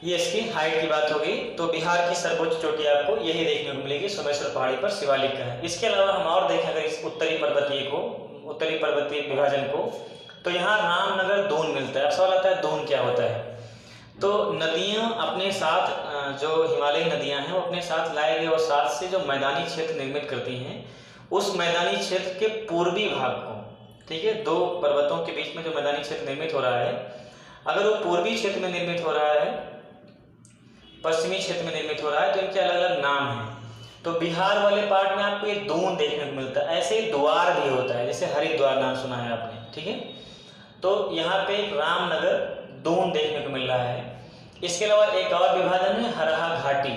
[SPEAKER 1] ये इसकी हाइट की बात होगी। तो बिहार की सर्वोच्च चोटी आपको यही देखने को मिलेगी, सोमेश्वर पहाड़ी पर शिवालिक का है। इसके अलावा हम और देखें अगर इस उत्तरी पर्वतीय विभाजन को, तो यहाँ रामनगर दून मिलता है। अब सवाल आता है दून क्या होता है, तो नदियाँ अपने साथ जो हिमालयी नदियाँ हैं वो अपने साथ लाए गए और साथ से जो मैदानी क्षेत्र निर्मित करती हैं, उस मैदानी क्षेत्र के पूर्वी भाग को, ठीक है, 2 पर्वतों के बीच में जो मैदानी क्षेत्र निर्मित हो रहा है, अगर वो पूर्वी क्षेत्र में निर्मित हो रहा है, पश्चिमी क्षेत्र में निर्मित हो रहा है, तो इनके अलग अलग नाम हैं। तो बिहार वाले पार्ट में आपको ये दून देखने को मिलता है। ऐसे ही द्वार भी होता है, जैसे हरिद्वार नाम सुना है आपने, ठीक है। तो यहाँ पे रामनगर दून देखने को मिल रहा है। इसके अलावा एक और विभाजन है हरहा घाटी।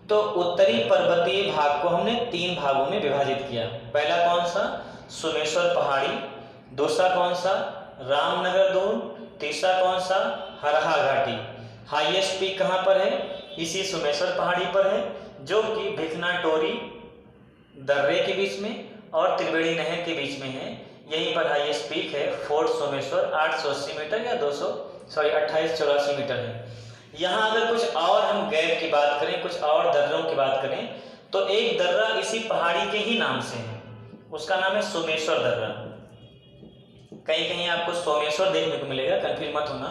[SPEAKER 1] तो उत्तरी पर्वतीय भाग को हमने 3 भागों में विभाजित किया। पहला कौन सा, सोमेश्वर पहाड़ी, दूसरा कौन सा, रामनगर दून, तीसरा कौन सा, हरहा घाटी। हाईएस्ट पीक कहाँ पर है, इसी सोमेश्वर पहाड़ी पर है, जो कि भिखना टोरी दर्रे के बीच में और त्रिवेणी नहर के बीच में है। यहीं पर हाईएस्ट पीक है फोर्ट सोमेश्वर, 880 मीटर या 2884 मीटर है। यहाँ अगर कुछ और हम गैप की बात करें, कुछ और दर्रों की बात करें, तो एक दर्रा इसी पहाड़ी के ही नाम से है, उसका नाम है सोमेश्वर दर्रा। कहीं कहीं आपको सोमेश्वर देखने को मिलेगा, कंफ्यूज मत होना।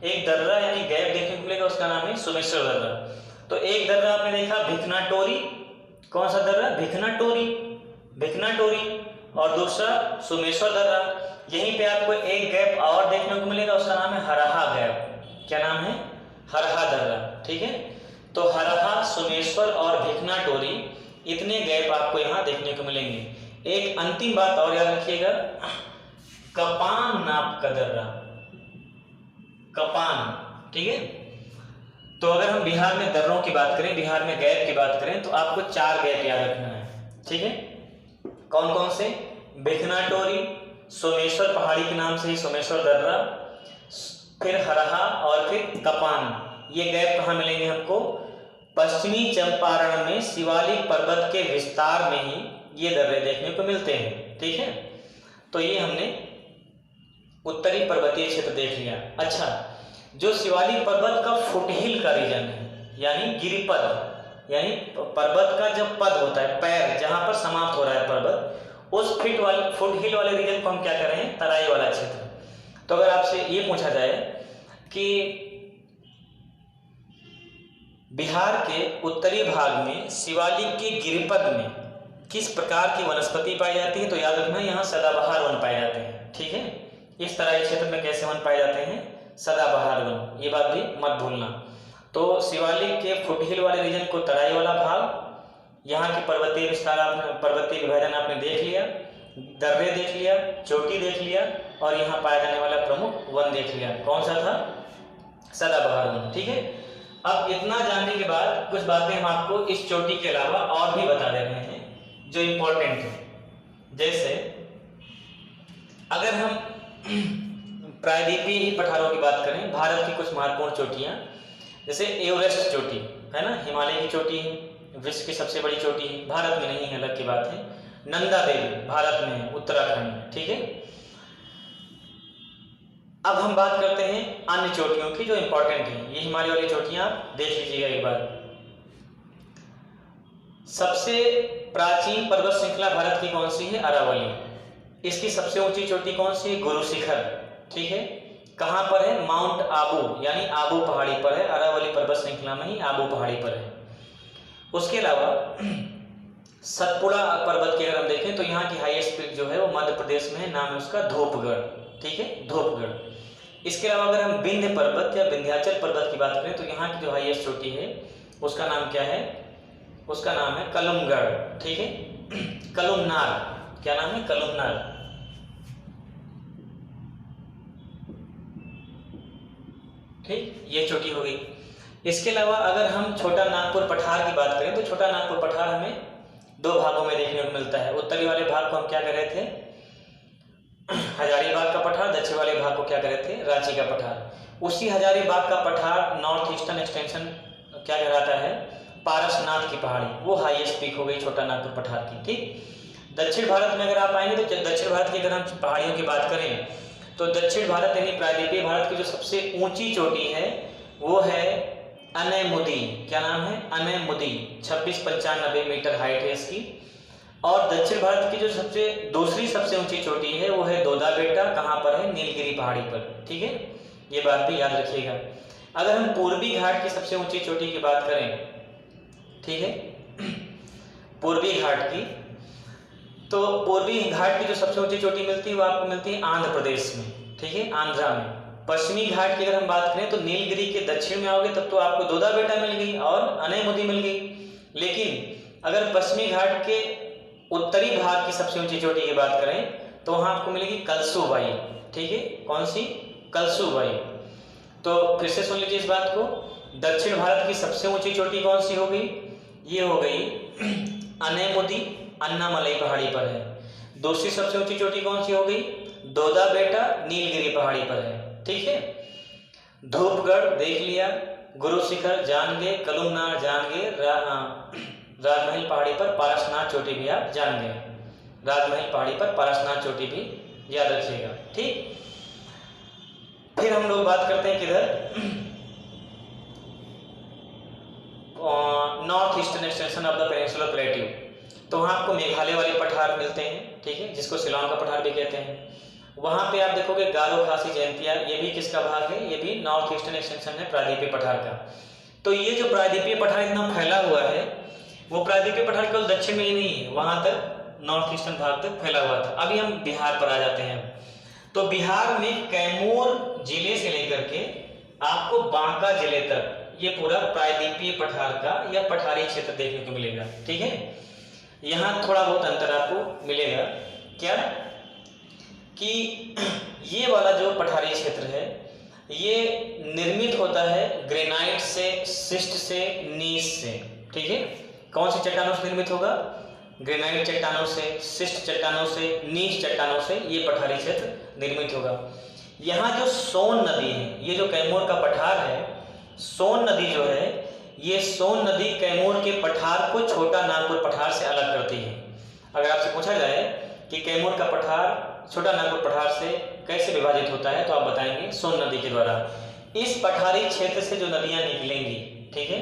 [SPEAKER 1] एक दर्रा यानी गैप देखने को मिलेगा, उसका नाम है सोमेश्वर दर्रा। तो एक दर्रा आपने देखा भिखना टोरी, कौन सा दर्रा? भिखना टोरी, भिखना टोरी। और दूसरा सोमेश्वर दर्रा। यहीं पे आपको एक गैप और देखने को मिलेगा, उसका नाम है हरहा गैप। क्या नाम है? हरहा दर्रा। ठीक है, तो हरहा, सोमेश्वर और भिखना टोरी, इतने गैप आपको यहाँ देखने को मिलेंगे। एक अंतिम बात और याद रखिएगा, कपान नाप का दर्रा, कपान। ठीक है, तो अगर हम बिहार में दर्रों की बात करें, बिहार में गैप की बात करें, तो आपको 4 गैप याद रखना है। ठीक है, कौन कौन से? भिखना टोरी, सोमेश्वर पहाड़ी के नाम से ही सोमेश्वर दर्रा, फिर हरहा और फिर कपान। ये गैप कहाँ मिलेंगे हमको? पश्चिमी चंपारण में शिवालिक पर्वत के विस्तार में ही ये दर्रे देखने को मिलते हैं। ठीक है, तो ये हमने उत्तरी पर्वतीय क्षेत्र देख लिया। अच्छा, जो शिवालिक पर्वत का फुटहिल का रीजन है, यानी गिरिपद, यानी पर्वत का जब पद होता है, पैर जहां पर समाप्त हो रहा है पर्वत, उस फुटहिल वाले रीजन को हम क्या कर रहे हैं? तराई वाला क्षेत्र। तो अगर आपसे ये पूछा जाए कि बिहार के उत्तरी भाग में शिवालिक के गिरिपद में किस प्रकार की वनस्पति पाई जाती है, तो याद रखना यहाँ सदाबहार वन पाए जाते हैं। ठीक है, इस तराई क्षेत्र में कैसे वन पाए जाते हैं? सदाबहार वन, ये बात भी मत भूलना। तो शिवालिक के फुटहिल वाले रीजन को तराई वाला भाग, यहाँ के पर्वतीय विस्तार, पर्वतीय विभाजन आपने देख लिया, दर्रे देख लिया, चोटी देख लिया, और यहाँ पाया जाने वाला प्रमुख वन देख लिया। कौन सा था? सदाबहार वन। ठीक है, अब इतना जानने के बाद कुछ बातें हम आपको इस चोटी के अलावा और भी बता दे रहे हैं जो इम्पोर्टेंट है। जैसे अगर हम प्रायद्वीपीय पठारों की बात करें, भारत की कुछ महत्वपूर्ण चोटियां, जैसे एवरेस्ट चोटी है ना, हिमालय की चोटी है, विश्व की सबसे बड़ी चोटी है, भारत में नहीं है, अलग की बात है। नंदा देवी भारत में है, उत्तराखंड में। ठीक है, अब हम बात करते हैं अन्य चोटियों की जो इंपॉर्टेंट है। ये हिमालय वाली चोटियां देख लीजिएगा एक बार। सबसे प्राचीन पर्वत श्रृंखला भारत की कौन सी है? अरावली। इसकी सबसे ऊंची चोटी कौन सी है? गुरु शिखर। ठीक है, कहां पर है? माउंट आबू, यानी आबू पहाड़ी पर है। अरावली पर्वत श्रृंखला में ही आबू पहाड़ी पर है। उसके अलावा सतपुड़ा पर्वत की अगर हम देखें तो यहाँ की हाईएस्ट पीक जो है वो मध्य प्रदेश में है, नाम है उसका धूपगढ़। ठीक है, धूपगढ़। इसके अलावा अगर हम विंध्य पर्वत या विंध्याचल पर्वत की बात करें तो यहाँ की जो हाईएस्ट चोटी है उसका नाम क्या है? उसका नाम है कलुमगढ़। ठीक है, कलुमनार। क्या नाम है? कलुमनार। ठीक, ये चोटी हो गई। इसके अलावा अगर हम छोटा नागपुर पठार की बात करें तो छोटा नागपुर पठार हमें 2 भागों में देखने को मिलता है। उत्तरी वाले भाग को हम क्या कर रहे थे? हजारीबाग का पठार। दक्षिण वाले भाग को क्या कर रहे थे? रांची का पठार। उसी हजारीबाग का पठार नॉर्थ ईस्टर्न एक्सटेंशन क्या कहलाता है? पारसनाथ की पहाड़ी, वो हाईएस्ट पीक हो गई छोटा नागपुर पठार की। ठीक, दक्षिण भारत में अगर आप आएंगे तो दक्षिण भारत की अगर हम पहाड़ियों की बात करें तो दक्षिण भारत यानी प्रायद्वीपीय भारत की जो सबसे ऊंची चोटी है वो है अनैमुदी। क्या नाम है? अनैमुदी। 2695 मीटर हाइट है इसकी। और दक्षिण भारत की जो दूसरी सबसे ऊंची चोटी है वो है दोदा बेटा। कहाँ पर है? नीलगिरी पहाड़ी पर। ठीक है, ये बात भी याद रखिएगा। अगर हम पूर्वी घाट की सबसे ऊंची चोटी की बात करें, ठीक है, पूर्वी घाट की, तो पूर्वी घाट की जो सबसे ऊंची चोटी मिलती है वो आपको मिलती है आंध्र प्रदेश में। ठीक है, आंध्रा में। पश्चिमी घाट की अगर हम बात करें तो नीलगिरी के दक्षिण में आओगे तब तो आपको दोदा बेटा मिल गई और अनैमुदी मिल गई। लेकिन अगर पश्चिमी घाट के उत्तरी भाग की सबसे ऊंची चोटी की बात करें तो वहां आपको मिलेगी कलसूबाई। ठीक है, कौन सी? कलसूबाई। तो फिर से सुन लीजिए इस बात को, दक्षिण भारत की सबसे ऊंची चोटी कौन सी हो गई? ये हो गई अनैमुदी, अन्नामलई पहाड़ी पर है। दूसरी सबसे ऊंची चोटी कौन सी हो गई? दोदा बेटा, नीलगिरी पहाड़ी पर है। ठीक है, धूपगढ़ देख लिया, गुरु शिखर जान गए, कलुमनार जान गए, राजमहल पहाड़ी पर पारसनाथ चोटी भी आप जान गए। राजमहल पहाड़ी पर पारसनाथ चोटी भी याद रखिएगा। ठीक, फिर हम लोग बात करते हैं किधर? North eastern extension of the peninsular plateau, तो वहाँ आपको मेघालय वाले पठार मिलते हैं, ठीक है, जिसको शिलांग का पठार भी कहते हैं। वहाँ पे आप देखोगे गारो खासी जयंतिया, ये भी किसका भाग है, ये भी नॉर्थ ईस्टर्न एक्सटेंशन है प्रायद्वीपीय पठार का। तो ये जो प्रायद्वीपीय पठार इतना फैला हुआ है, वो प्रायद्वीपीय पठार केवल दक्षिण में ही नहीं है, वहाँ तक नॉर्थ ईस्टर्न भाग तक फैला हुआ था। अभी हम बिहार पर आ जाते हैं। तो बिहार में कैमूर जिले से लेकर के आपको बांका जिले तक ये पूरा प्रायद्वीपीय पठार का या पठारी क्षेत्र देखने को मिलेगा, ठीक है। यहाँ थोड़ा बहुत अंतर आपको मिलेगा, क्या कि ये वाला जो पठारी क्षेत्र है ये निर्मित होता है ग्रेनाइट से, शिस्ट से, नीस से, ठीक है। कौन सी चट्टानों से निर्मित होगा, ग्रेनाइट चट्टानों से, शिस्ट चट्टानों से, नीच चट्टानों से ये पठारी क्षेत्र निर्मित होगा। यहाँ जो सोन नदी है, ये जो कैमूर का पठार है, सोन नदी जो है, ये सोन नदी कैमूर के पठार को छोटा नागपुर पठार से अलग करती है। अगर आपसे पूछा जाए कि कैमूर का पठार छोटा नागपुर पठार से कैसे विभाजित होता है, तो आप बताएंगे सोन नदी के द्वारा। इस पठारी क्षेत्र से जो नदियाँ निकलेंगी, ठीक है,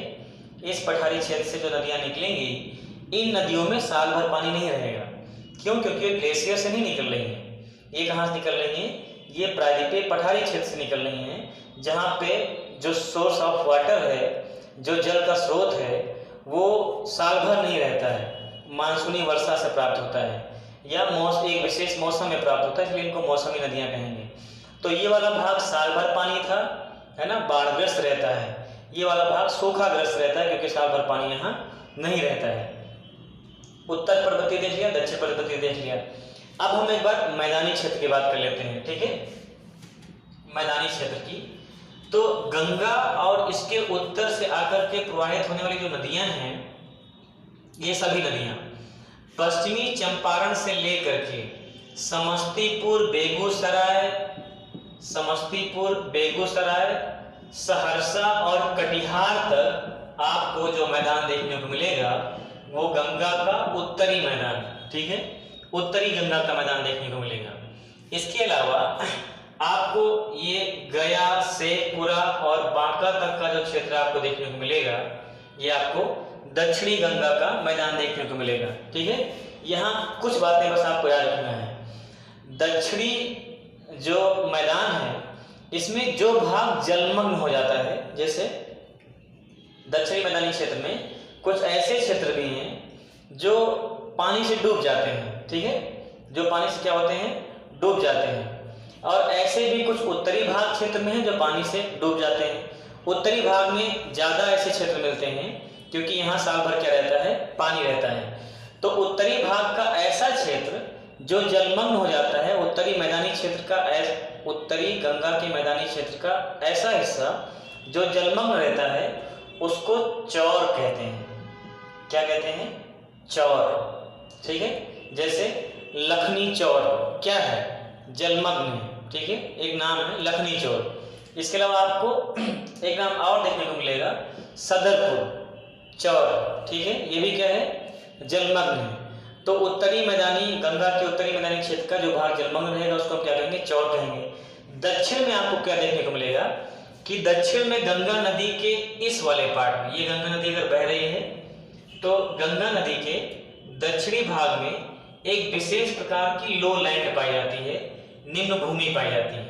[SPEAKER 1] इस पठारी क्षेत्र से जो नदियाँ निकलेंगी, इन नदियों में साल भर पानी नहीं रहेगा। क्यों? क्योंकि ये ग्लेशियर से नहीं निकल रही हैं। ये कहाँ से निकल रही हैं? ये प्रायद्वीपीय पठारी क्षेत्र से निकल रही हैं, जहाँ पे जो सोर्स ऑफ वाटर है, जो जल का स्रोत है, वो साल भर नहीं रहता है, मानसूनी वर्षा से प्राप्त होता है या एक विशेष मौसम में प्राप्त होता है, इसलिए इनको मौसमी नदियाँ कहेंगे। तो ये वाला भाग साल भर पानी था, है ना, बाढ़ग्रस्त रहता है। ये वाला भाग सूखाग्रस्त रहता है क्योंकि साल भर पानी यहाँ नहीं रहता है। उत्तर पर्वतीय देख लिया, दक्षिण पर्वतीय देख लिया। अब हम एक बार मैदानी क्षेत्र की बात कर लेते हैं, ठीक है। मैदानी क्षेत्र की, तो गंगा और इसके उत्तर से आकर के प्रवाहित होने वाली जो नदियां हैं, ये सभी नदियां पश्चिमी चंपारण से लेकर के समस्तीपुर, बेगूसराय, सहरसा और कटिहार तक आपको जो मैदान देखने को मिलेगा वो गंगा का उत्तरी मैदान, ठीक है, उत्तरी गंगा का मैदान देखने को मिलेगा। इसके अलावा आपको ये गया, शेखपुरा और बांका तक का जो क्षेत्र आपको देखने को मिलेगा, ये आपको दक्षिणी गंगा का मैदान देखने को मिलेगा, ठीक है। यहाँ कुछ बातें बस आपको याद रखना है। दक्षिणी जो मैदान है, इसमें जो भाग जलमग्न हो जाता है, जैसे दक्षिणी मैदानी क्षेत्र में कुछ ऐसे क्षेत्र भी हैं जो पानी से डूब जाते हैं, ठीक है, जो पानी से क्या होते हैं, डूब जाते हैं। और ऐसे भी कुछ उत्तरी भाग क्षेत्र में हैं जो पानी से डूब जाते हैं। उत्तरी भाग में ज़्यादा ऐसे क्षेत्र मिलते हैं क्योंकि यहाँ साल भर क्या रहता है, पानी रहता है। तो उत्तरी भाग का ऐसा क्षेत्र जो जलमग्न हो जाता है, उत्तरी मैदानी क्षेत्र का, उत्तरी गंगा के मैदानी क्षेत्र का ऐसा हिस्सा जो जलमग्न रहता है, उसको चौर कहते हैं। क्या कहते हैं? चौर, ठीक है। जैसे लखनी चौर क्या है, जलमग्न है, ठीक है, एक नाम है लखनी चौर। इसके अलावा आपको एक नाम और देखने को मिलेगा, सदरपुर चौर, ठीक है, ये भी क्या है, जलमग्न है। तो उत्तरी मैदानी, गंगा के उत्तरी मैदानी क्षेत्र का जो भाग जलमग्न रहेगा उसको हम क्या कहेंगे, चौर कहेंगे। दक्षिण में आपको क्या देखने को मिलेगा कि दक्षिण में गंगा नदी के इस वाले पार्ट में, ये गंगा नदी अगर बह रही है तो गंगा नदी के दक्षिणी भाग में एक विशेष प्रकार की लो लैंड पाई जाती है, निम्न भूमि पाई जाती है,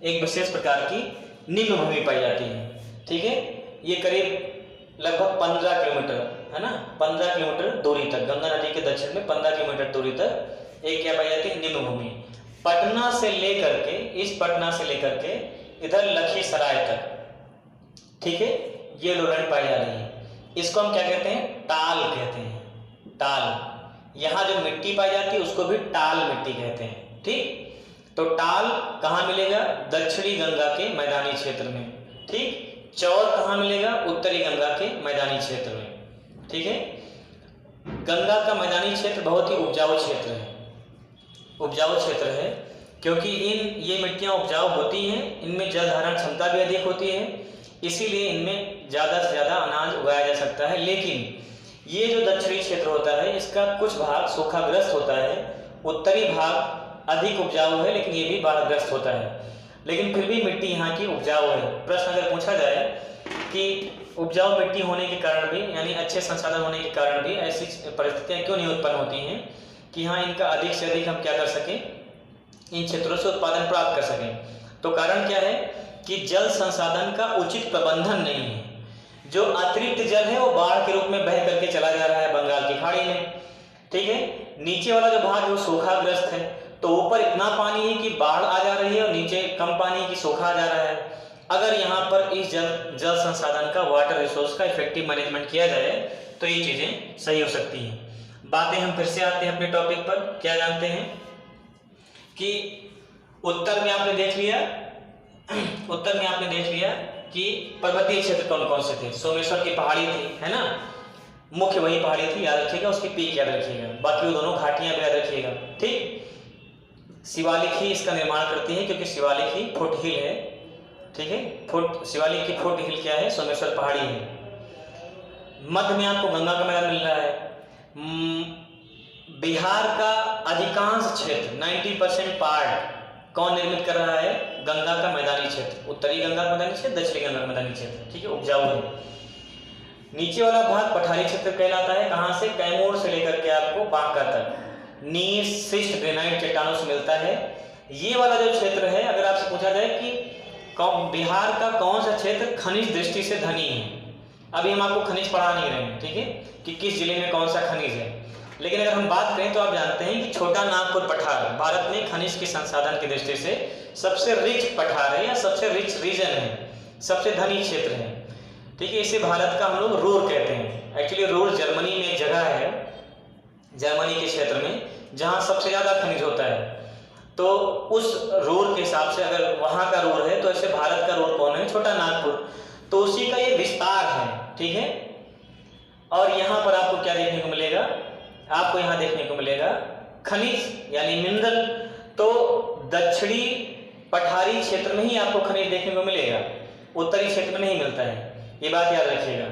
[SPEAKER 1] एक विशेष प्रकार की निम्न भूमि पाई जाती है, ठीक है। ये करीब लगभग 15 किलोमीटर, है ना, 15 किलोमीटर दूरी तक, गंगा नदी के दक्षिण में 15 किलोमीटर दूरी तक एक क्या पाई जाती है, निम्न भूमि। पटना से लेकर के, इस पटना से लेकर के इधर लखीसराय तक, ठीक है, ये लो लैंड पाई जा रही है। इसको हम क्या कहते हैं, टाल कहते हैं, टाल। यहाँ जो मिट्टी पाई जाती है उसको भी टाल मिट्टी कहते हैं, ठीक। तो टाल कहाँ मिलेगा, दक्षिणी गंगा के मैदानी क्षेत्र में, ठीक। चौर कहाँ मिलेगा, उत्तरी गंगा के मैदानी क्षेत्र में, ठीक है। गंगा का मैदानी क्षेत्र बहुत ही उपजाऊ क्षेत्र है, उपजाऊ क्षेत्र है क्योंकि ये मिट्टियाँ उपजाऊ होती हैं, इनमें जल धारण क्षमता भी अधिक होती है, इसीलिए इनमें ज़्यादा से ज़्यादा अनाज उगाया जा सकता है। लेकिन ये जो दक्षिणी क्षेत्र होता है इसका कुछ भाग सूखाग्रस्त होता है, उत्तरी भाग अधिक उपजाऊ है लेकिन ये भी बाढ़ग्रस्त होता है, लेकिन फिर भी मिट्टी यहाँ की उपजाऊ है। प्रश्न अगर पूछा जाए कि उपजाऊ मिट्टी होने के कारण भी, यानी अच्छे संसाधन होने के कारण भी ऐसी परिस्थितियाँ क्यों नहीं उत्पन्न होती हैं कि हाँ इनका अधिक से अधिक हम क्या कर सकें, इन क्षेत्रों से उत्पादन प्राप्त कर सकें। तो कारण क्या है कि जल संसाधन का उचित प्रबंधन नहीं है। जो अतिरिक्त जल है वो बाढ़ के रूप में बह करके चला जा रहा है बंगाल की खाड़ी में, ठीक है। नीचे वाला जो भाग है वो सूखाग्रस्त है, तो ऊपर इतना पानी है कि बाढ़ आ जा रही है और नीचे कम पानी की सूखा आ जा रहा है। अगर यहाँ पर इस जल संसाधन का, वाटर रिसोर्स का इफेक्टिव मैनेजमेंट किया जाए तो ये चीजें सही हो सकती हैं। बातें हम फिर से आते हैं अपने टॉपिक पर। क्या जानते हैं कि उत्तर में आपने देख लिया कि पर्वतीय क्षेत्र कौन कौन से थे। सोमेश्वर की पहाड़ी थी, है ना, मुख्य वही पहाड़ी थी, याद रखिएगा, उसकी पीक याद रखिएगा, बाकी वो दोनों घाटियां भी याद रखिएगा, ठीक। शिवालिक ही इसका निर्माण करती है क्योंकि शिवालिक ही फुट हिल है, ठीक है। शिवालिक की फुट हिल क्या है, सोमेश्वर पहाड़ी है। मध्य में आपको गंगा का मैदान मिल रहा है। बिहार का अधिकांश क्षेत्र 90% पार्ट कौन निर्मित कर रहा है, गंगा का मैदानी क्षेत्र, उत्तरी गंगा का मैदानी क्षेत्र, दक्षिणी गंगा का मैदानी क्षेत्र, ठीक है, उपजाऊ है। नीचे वाला भाग पठारी क्षेत्र कहलाता है। कहां से, कैमूर से लेकर के आपको बांका तक नीर शिष्ट ग्रेनाइट चट्टानों से मिलता है। ये वाला जो क्षेत्र है, अगर आपसे पूछा जाए कि बिहार का कौन सा क्षेत्र खनिज दृष्टि से धनी है, अभी हम आपको खनिज पढ़ा नहीं रहे हैं, ठीक है, कि किस जिले में कौन सा खनिज है, लेकिन अगर हम बात करें तो आप जानते हैं कि छोटा नागपुर पठार भारत में खनिज के संसाधन की दृष्टि से सबसे रिच पठार है या सबसे रिच रीजन है, सबसे धनी क्षेत्र है, ठीक है। इसे भारत का हम लोग रूर कहते हैं। एक्चुअली रूर जर्मनी में एक जगह है, जर्मनी के क्षेत्र में, जहां सबसे ज्यादा खनिज होता है। तो उस रूर के हिसाब से अगर वहां का रूर है तो ऐसे भारत का रूर कौन है, छोटा नागपुर, तो उसी का ये विस्तार है, ठीक है। और यहाँ पर आपको क्या देखने को मिलेगा, आपको यहाँ देखने को मिलेगा खनिज यानी मिनरल। तो दक्षिणी पठारी क्षेत्र में ही आपको खनिज देखने को मिलेगा, उत्तरी क्षेत्र में नहीं मिलता है, ये बात याद रखिएगा।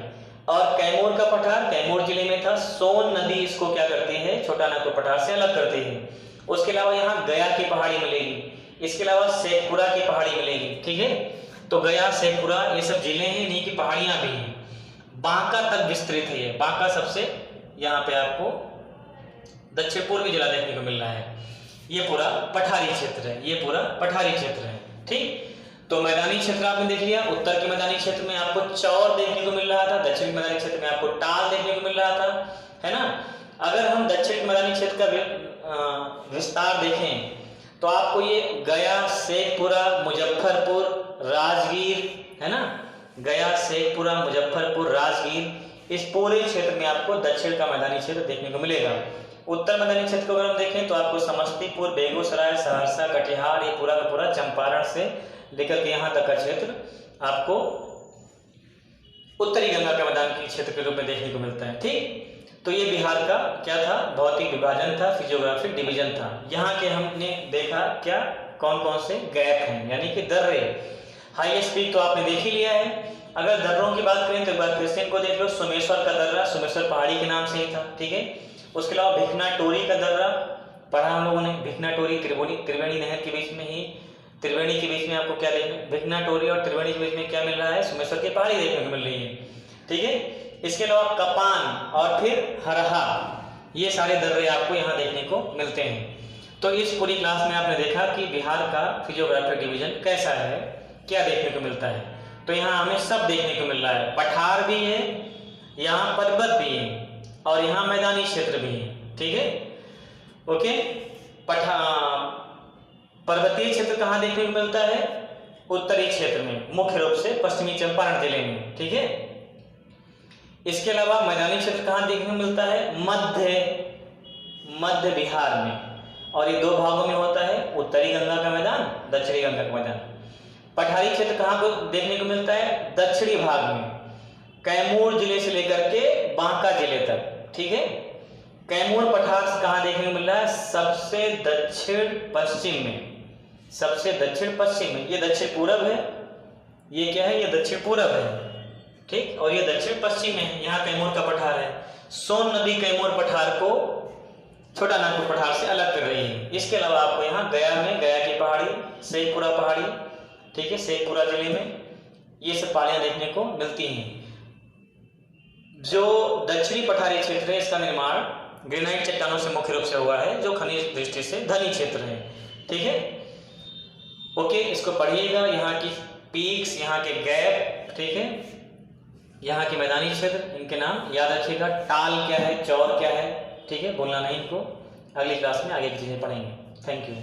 [SPEAKER 1] और कैमूर का पठार कैमूर जिले में था। सोन नदी इसको क्या करती है, छोटा नागपुर पठार से अलग करती है। उसके अलावा यहाँ गया की पहाड़ी मिलेगी, इसके अलावा शेखपुरा की पहाड़ी मिलेगी, ठीक है। तो गया, शेखपुरा ये सब जिले हैं, इन्हीं की पहाड़ियां भी हैं। बांका तक विस्तृत है ये, बांका सबसे यहाँ पे आपको दक्षिण पूर्वी जिला देखने को मिल रहा है। ये पूरा पठारी क्षेत्र है, ये पूरा पठारी क्षेत्र है, ठीक। तो मैदानी क्षेत्र आपने देख लिया। उत्तर के मैदानी क्षेत्र में आपको चौर देखने को मिल रहा था, दक्षिण मैदानी क्षेत्र में आपको टाल देखने को मिल रहा था, है ना। अगर हम दक्षिण मैदानी क्षेत्र का विस्तार देखें तो आपको ये गया, शेखपुरा, मुजफ्फरपुर, राजगीर, है ना, गया, शेखपुरा, मुजफ्फरपुर, राजगीर, इस पूरे क्षेत्र में आपको दक्षिण का मैदानी क्षेत्र देखने को मिलेगा। उत्तर मैदानी क्षेत्र को अगर हम देखें तो आपको समस्तीपुर, बेगूसराय, सहरसा, कटिहार, ये पूरा का पूरा चंपारण से लेकर के यहाँ तक का क्षेत्र आपको उत्तरी गंगा के मैदान के क्षेत्र के रूप में देखने को मिलता है, ठीक। तो ये बिहार का क्या था, भौतिक विभाजन था, फिजियोग्राफिक डिवीजन था। यहाँ के हमने देखा क्या, कौन कौन से गैप हैं, यानी कि दर्रे। हाईएस्ट पीक तो आपने देख ही लिया है। अगर दर्रों की बात करें तो एक बार फिर से इनको देख लो। सोमेश्वर का दर्रा, सोमेश्वर पहाड़ी के नाम से ही था, ठीक है। उसके अलावा भिखना टोरी का दर्रा पढ़ा हम लोगों ने, भिखना टोरी त्रिवेणी नहर के बीच में ही, त्रिवेणी के बीच में आपको क्या देखना, भिखना टोरी और त्रिवेणी के बीच में क्या मिल रहा है, सोमेश्वर की पहाड़ी देखने को मिल रही है, ठीक है। इसके अलावा कपान और फिर हरहा, ये सारे दर्रे आपको यहाँ देखने को मिलते हैं। तो इस पूरी क्लास में आपने देखा कि बिहार का फिजियोग्राफिक डिवीजन कैसा है, क्या देखने को मिलता है। तो यहाँ हमें सब देखने को मिल रहा है, पठार भी है, यहाँ पर्वत भी है और यहाँ मैदानी क्षेत्र भी है, ठीक है, ओके। पर्वतीय क्षेत्र कहाँ देखने को मिलता है, उत्तरी क्षेत्र में, मुख्य रूप से पश्चिमी चंपारण जिले में, ठीक है। इसके अलावा मैदानी क्षेत्र कहाँ देखने को मिलता है, मध्य बिहार में, और ये दो भागों में होता है, उत्तरी गंगा का मैदान, दक्षिणी गंगा का मैदान। पठारी क्षेत्र कहाँ को देखने को मिलता है, दक्षिणी भाग में, कैमूर जिले से लेकर के बांका जिले तक, ठीक है। कैमूर पठार कहाँ देखने को मिल रहा है, सबसे दक्षिण पश्चिम में, सबसे दक्षिण पश्चिम में। ये दक्षिण पूरब है, ये क्या है, ये दक्षिण पूरब है, ठीक, और ये दक्षिण पश्चिम में, यहाँ कैमूर का पठार है। सोन नदी कैमूर पठार को छोटा नागपुर पठार से अलग कर रही है। इसके अलावा आपको यहाँ गया में गया की पहाड़ी, शेखपुरा पहाड़ी, ठीक है, शेखपुरा जिले में ये सब पहाड़ियाँ देखने को मिलती हैं। जो दक्षिणी पठारी क्षेत्र है इसका निर्माण ग्रेनाइट चट्टानों से मुख्य रूप से हुआ है, जो खनिज दृष्टि से धनी क्षेत्र है। ठीक है, ओके, इसको पढ़िएगा। यहाँ की पीक्स, यहाँ के गैप, ठीक है, यहाँ के मैदानी क्षेत्र, इनके नाम याद रखिएगा। टाल क्या है, चौर क्या है, ठीक है, भूलना नहीं इनको। अगली क्लास में आगे की चीजें पढ़ेंगे। Thank you.